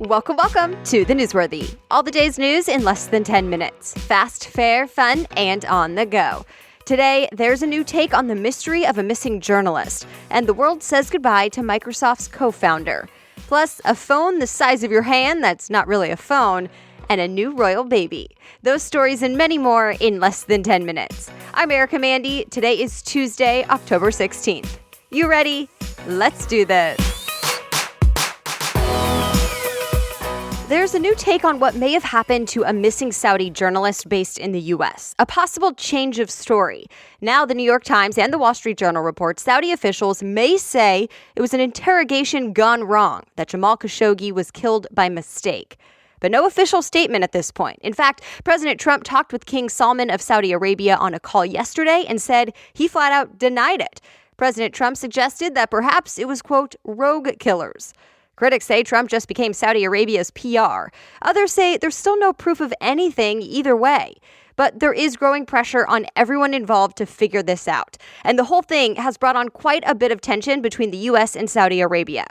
Welcome to The Newsworthy. All the day's news in less than 10 minutes. Fast, fair, fun, and on the go. Today, there's a new take on the mystery of a missing journalist, and the world says goodbye to Microsoft's CoFounder. Plus, a phone the size of your hand that's not really a phone, and a new royal baby. Those stories and many more in less than 10 minutes. I'm Erica Mandy. Today is Tuesday, October 16th. You ready? Let's do this. There's a new take on what may have happened to a missing Saudi journalist based in the U.S., a possible change of story. Now, the New York Times and the Wall Street Journal report Saudi officials may say it was an interrogation gone wrong, that Jamal Khashoggi was killed by mistake. But no official statement at this point. In fact, President Trump talked with King Salman of Saudi Arabia on a call yesterday and said he flat out denied it. President Trump suggested that perhaps it was, quote, rogue killers. Critics say Trump just became Saudi Arabia's PR. Others say there's still no proof of anything either way. But there is growing pressure on everyone involved to figure this out. And the whole thing has brought on quite a bit of tension between the U.S. and Saudi Arabia.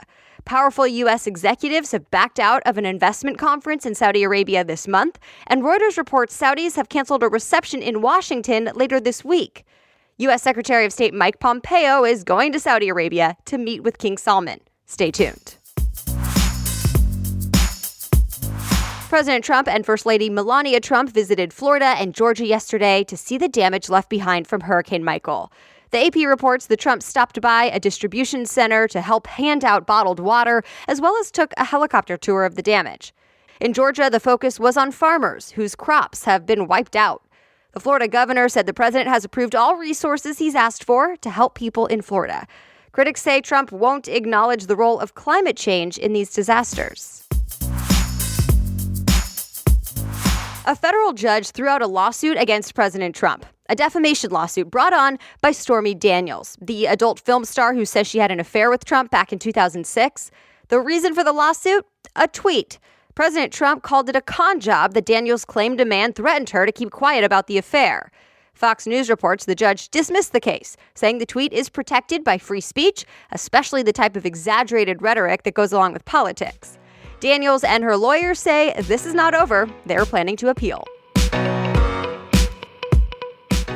Powerful U.S. executives have backed out of an investment conference in Saudi Arabia this month, and Reuters reports Saudis have canceled a reception in Washington later this week. U.S. Secretary of State Mike Pompeo is going to Saudi Arabia to meet with King Salman. Stay tuned. President Trump and First Lady Melania Trump visited Florida and Georgia yesterday to see the damage left behind from Hurricane Michael. The AP reports the Trumps stopped by a distribution center to help hand out bottled water, as well as took a helicopter tour of the damage. In Georgia, the focus was on farmers whose crops have been wiped out. The Florida governor said the president has approved all resources he's asked for to help people in Florida. Critics say Trump won't acknowledge the role of climate change in these disasters. A federal judge threw out a lawsuit against President Trump, a defamation lawsuit brought on by Stormy Daniels, the adult film star who says she had an affair with Trump back in 2006. The reason for the lawsuit? A tweet. President Trump called it a con job that Daniels claimed a man threatened her to keep quiet about the affair. Fox News reports the judge dismissed the case, saying the tweet is protected by free speech, especially the type of exaggerated rhetoric that goes along with politics. Daniels and her lawyers say this is not over. They're planning to appeal.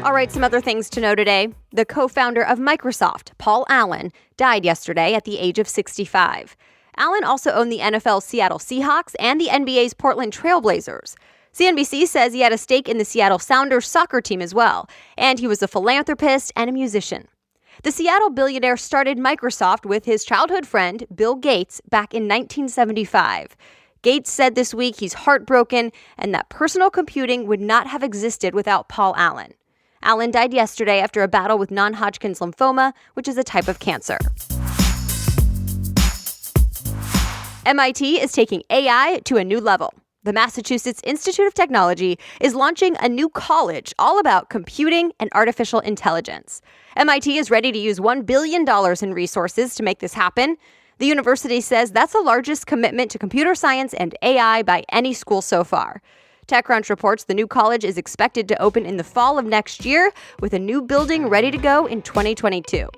All right, some other things to know today. The co-founder of Microsoft, Paul Allen, died yesterday at the age of 65. Allen also owned the NFL's Seattle Seahawks and the NBA's Portland Trail Blazers. CNBC says he had a stake in the Seattle Sounders soccer team as well, and he was a philanthropist and a musician. The Seattle billionaire started Microsoft with his childhood friend, Bill Gates, back in 1975. Gates said this week he's heartbroken and that personal computing would not have existed without Paul Allen. Allen died yesterday after a battle with non-Hodgkin's lymphoma, which is a type of cancer. MIT is taking AI to a new level. The Massachusetts Institute of Technology is launching a new college all about computing and artificial intelligence. MIT is ready to use $1 billion in resources to make this happen. The university says that's the largest commitment to computer science and AI by any school so far. TechCrunch reports the new college is expected to open in the fall of next year, with a new building ready to go in 2022.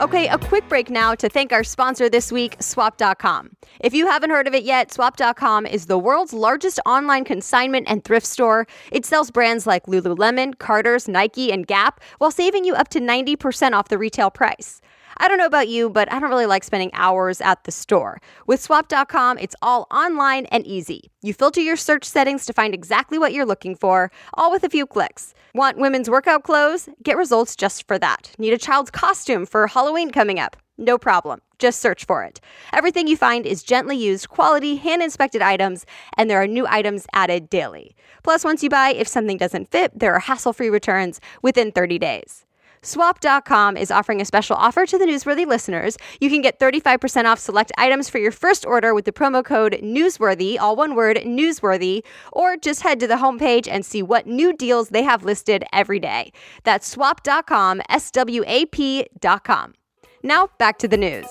Okay, a quick break now to thank our sponsor this week, Swap.com. If you haven't heard of it yet, Swap.com is the world's largest online consignment and thrift store. It sells brands like Lululemon, Carter's, Nike, and Gap, while saving you up to 90% off the retail price. I don't know about you, but I don't really like spending hours at the store. With Swap.com, it's all online and easy. You filter your search settings to find exactly what you're looking for, all with a few clicks. Want women's workout clothes? Get results just for that. Need a child's costume for Halloween coming up? No problem. Just search for it. Everything you find is gently used, quality, hand-inspected items, and there are new items added daily. Plus, once you buy, if something doesn't fit, there are hassle-free returns within 30 days. Swap.com is offering a special offer to the Newsworthy listeners. You can get 35% off select items for your first order with the promo code Newsworthy, all one word, Newsworthy, or just head to the homepage and see what new deals they have listed every day. That's swap.com, SWAP.com. Now back to the news.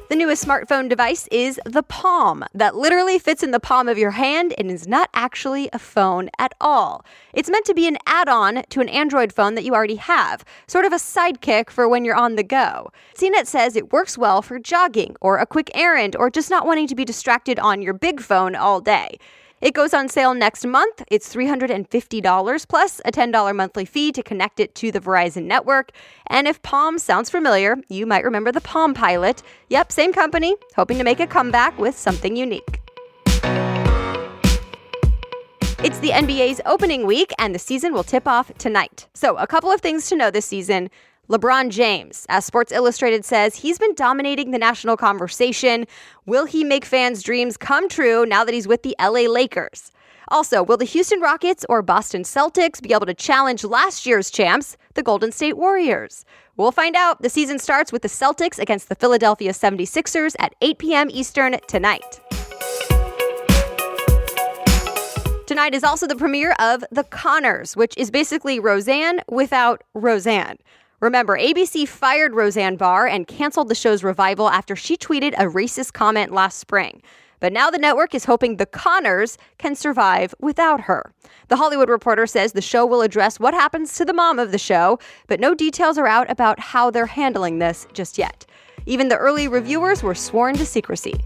The newest smartphone device is the Palm, that literally fits in the palm of your hand and is not actually a phone at all. It's meant to be an add-on to an Android phone that you already have, sort of a sidekick for when you're on the go. CNET says it works well for jogging or a quick errand or just not wanting to be distracted on your big phone all day. It goes on sale next month. It's $350 plus a $10 monthly fee to connect it to the Verizon network. And if Palm sounds familiar, you might remember the Palm Pilot. Yep, same company, hoping to make a comeback with something unique. It's the NBA's opening week, and the season will tip off tonight. So a couple of things to know this season. LeBron James, as Sports Illustrated says, he's been dominating the national conversation. Will he make fans' dreams come true now that he's with the LA Lakers? Also, will the Houston Rockets or Boston Celtics be able to challenge last year's champs, the Golden State Warriors? We'll find out. The season starts with the Celtics against the Philadelphia 76ers at 8 p.m. Eastern tonight. Tonight is also the premiere of The Conners, which is basically Roseanne without Roseanne. Remember, ABC fired Roseanne Barr and canceled the show's revival after she tweeted a racist comment last spring. But now the network is hoping The Conners can survive without her. The Hollywood Reporter says the show will address what happens to the mom of the show, but no details are out about how they're handling this just yet. Even the early reviewers were sworn to secrecy.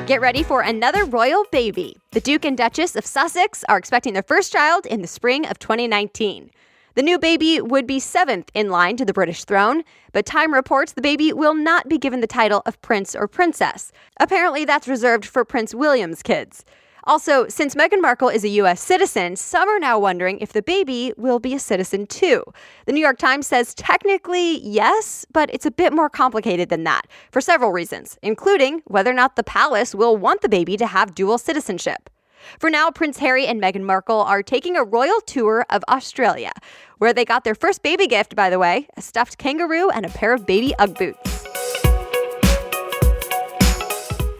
Get ready for another royal baby. The Duke and Duchess of Sussex are expecting their first child in the spring of 2019. The new baby would be 7th in line to the British throne, but Time reports the baby will not be given the title of prince or princess. Apparently, that's reserved for Prince William's kids. Also, since Meghan Markle is a U.S. citizen, some are now wondering if the baby will be a citizen too. The New York Times says technically yes, but it's a bit more complicated than that for several reasons, including whether or not the palace will want the baby to have dual citizenship. For now, Prince Harry and Meghan Markle are taking a royal tour of Australia, where they got their first baby gift, by the way, a stuffed kangaroo and a pair of baby Ugg boots.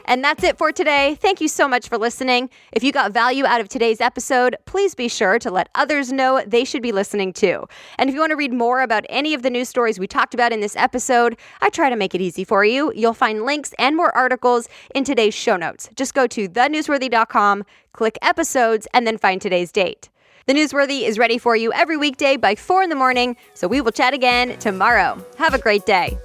And that's it for today. Thank you so much for listening. If you got value out of today's episode, please be sure to let others know they should be listening too. And if you want to read more about any of the news stories we talked about in this episode, I try to make it easy for you. You'll find links and more articles in today's show notes. Just go to thenewsworthy.com, click episodes, and then find today's date. The Newsworthy is ready for you every weekday by 4 in the morning, so we will chat again tomorrow. Have a great day.